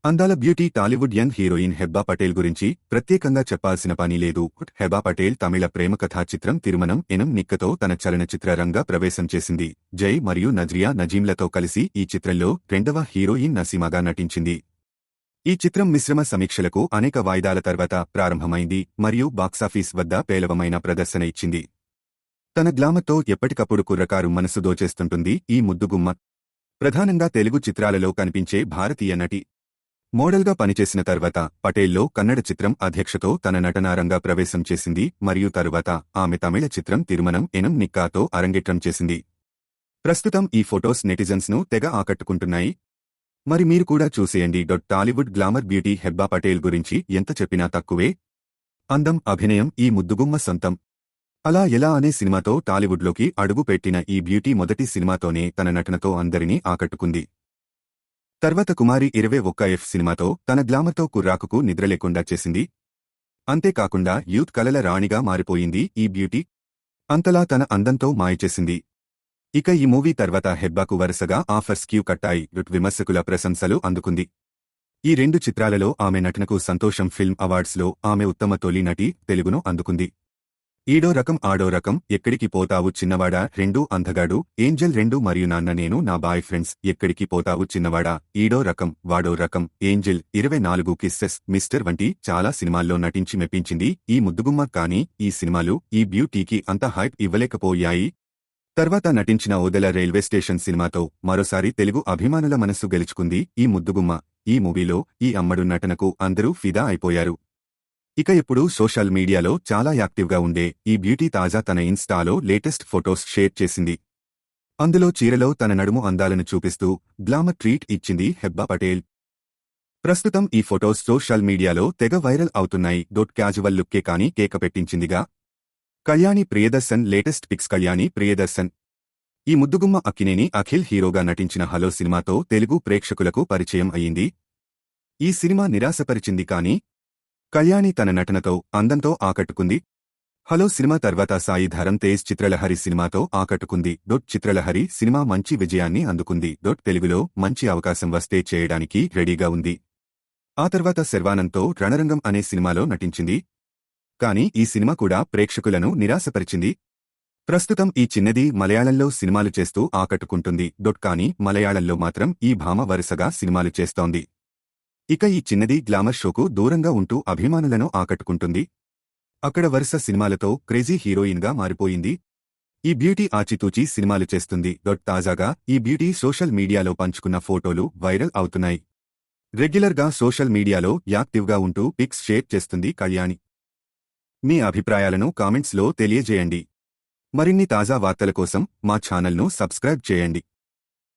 అందాల beauty Tollywood young heroine Hebba Patel గురించి ప్రత్యేకంగా చెప్పాల్సిన పని లేదు. హెబ్బా పటేల్ తమిళ ప్రేమకథా చిత్రం తిరుమనం ఎనం నిక్కతో తన చలనచిత్ర రంగ ప్రవేశం చేసింది. జై మరియు నజ్రియా నజీంలతో కలిసి ఈ చిత్రంలో రెండవ హీరోయిన్ నసీమాగా నటించింది. ఈ చిత్రం మిశ్రమ సమీక్షలకు అనేక వాయిదాల తర్వాత ప్రారంభమైంది మరియు బాక్సాఫీస్ వద్ద పేలవమైన ప్రదర్శన ఇచ్చింది. తన గ్లామర్తో ఎప్పటికప్పుడు కుర్రకారు మనసు దోచేస్తుంటుంది ఈ ముద్దుగుమ్మ. ప్రధానంగా తెలుగు చిత్రాలలో కనిపించే భారతీయ నటి. మోడల్గా పనిచేసిన తర్వాత పటేల్లో కన్నడ చిత్రం అధ్యక్షతో తన నటనారంగ ప్రవేశం చేసింది మరియు తరువాత ఆమె తమిళ చిత్రం తిరుమనం ఎనం నిక్కాతో అరంగేట్రం చేసింది. ప్రస్తుతం ఈ ఫొటోస్ నెటిజన్స్ను తెగ ఆకట్టుకుంటున్నాయి. మరి మీరు కూడా చూసేయండి. టాలీవుడ్ గ్లామర్ బ్యూటీ హెబ్బా పటేల్ గురించి ఎంత చెప్పినా తక్కువే. అందం, అభినయం ఈ ముద్దుగుమ్మ సొంతం. అలా ఎలా అనే సినిమాతో టాలీవుడ్లోకి అడుగు పెట్టిన ఈ బ్యూటీ మొదటి సినిమాతోనే తన నటనతో అందరినీ ఆకట్టుకుంది. తర్వాత కుమారి 21F సినిమాతో తన గ్లామర్తో కుర్రాకుకు నిద్రలేకుండా చేసింది. అంతేకాకుండా యూత్ కలల రాణిగా మారిపోయింది ఈ బ్యూటీ. అంతలా తన అందంతో మాయచేసింది. ఇక ఈ మూవీ తర్వాత హెబ్బాకు వరుసగా ఆఫర్స్ క్యూ కట్టాయి. విమర్శకుల ప్రశంసలు అందుకుంది. ఈ రెండు చిత్రాలలో ఆమె నటనకు సంతోషం ఫిల్మ్ అవార్డ్స్లో ఆమె ఉత్తమ తొలి నటి తెలుగును అందుకుంది. ఈడో రకం ఆడో రకం, ఎక్కడికి పోతావు చిన్నవాడా, 2 అందగాడు, ఏంజల్ 2 మరియు నాన్న నేను నా బాయ్ ఫ్రెండ్స్, ఎక్కడికి పోతావు చిన్నవాడా, ఈడో రకం, వాడో రకం, ఏంజల్, 24 కిస్సెస్, మిస్టర్ వంటి చాలా సినిమాల్లో నటించి మెప్పించింది ఈ ముద్దుగుమ్మ. కానీ ఈ సినిమాలు ఈ బ్యూటీకి అంత హైప్ ఇవ్వలేకపోయాయి. తర్వాత నటించిన ఓదెల రైల్వే స్టేషన్ సినిమాతో మరోసారి తెలుగు అభిమానుల మనస్సు గెలుచుకుంది ఈ ముద్దుగుమ్మ. ఈ మూవీలో ఈ అమ్మడు నటనకు అందరూ ఫిదా అయిపోయారు. ఇక ఇప్పుడు సోషల్ మీడియాలో చాలా యాక్టివ్గా ఉండే ఈ బ్యూటీ తాజా తన ఇన్స్టాలో లేటెస్ట్ ఫొటోస్ షేర్ చేసింది. అందులో చీరలో తన నడుము అందాలను చూపిస్తూ గ్లామర్ ట్రీట్ ఇచ్చింది హెబ్బా పటేల్. ప్రస్తుతం ఈ ఫొటోస్ సోషల్ మీడియాలో తెగ వైరల్ అవుతున్నాయి. క్యాజువల్ లుక్కే కానీ కేక పెట్టించిందిగా. Kalyani Priyadarshan latest pics. కళ్యాణి ప్రియదర్శన్ ఈ ముద్దుగుమ్మ అక్కినేని అఖిల్ హీరోగా నటించిన హలో సినిమాతో తెలుగు ప్రేక్షకులకు పరిచయం అయ్యింది. ఈ సినిమా నిరాశపరిచింది కానీ కళ్యాణి తన నటనతో అందంతో ఆకట్టుకుంది. హలో సినిమా తర్వాత సాయి ధరమ్ తేజ్ చిత్రలహరి సినిమాతో ఆకట్టుకుంది. చిత్రలహరి సినిమా మంచి విజయాన్ని అందుకుంది. తెలుగులో మంచి అవకాశం వస్తే చేయడానికి రెడీగా ఉంది. ఆ తర్వాత శర్వానంద్తో రణరంగం అనే సినిమాలో నటించింది. కానీ ఈ సినిమా కూడా ప్రేక్షకులను నిరాశపరిచింది. ప్రస్తుతం ఈ చిన్నది మలయాళంలో సినిమాలు చేస్తూ ఆకట్టుకుంటుంది. కానీ మలయాళంలో మాత్రం ఈ భామ వరుసగా సినిమాలు చేస్తోంది. ఇక ఈ చిన్నది గ్లామర్ షోకు దూరంగా ఉంటూ అభిమానులను ఆకట్టుకుంటుంది. అక్కడ వరుస సినిమాలతో క్రేజీ హీరోయిన్గా మారిపోయింది. ఈ బ్యూటీ ఆచితూచి సినిమాలు చేస్తుంది. తాజాగా ఈ బ్యూటీ సోషల్ మీడియాలో పంచుకున్న ఫోటోలు వైరల్ అవుతున్నాయి. రెగ్యులర్గా సోషల్ మీడియాలో యాక్టివ్గా ఉంటూ పిక్స్ షేర్ చేస్తుంది కళ్యాణి. మీ అభిప్రాయాలను కామెంట్స్లో తెలియజేయండి. మరిన్ని తాజా వార్తల కోసం మా ఛానల్ను సబ్స్క్రైబ్ చేయండి.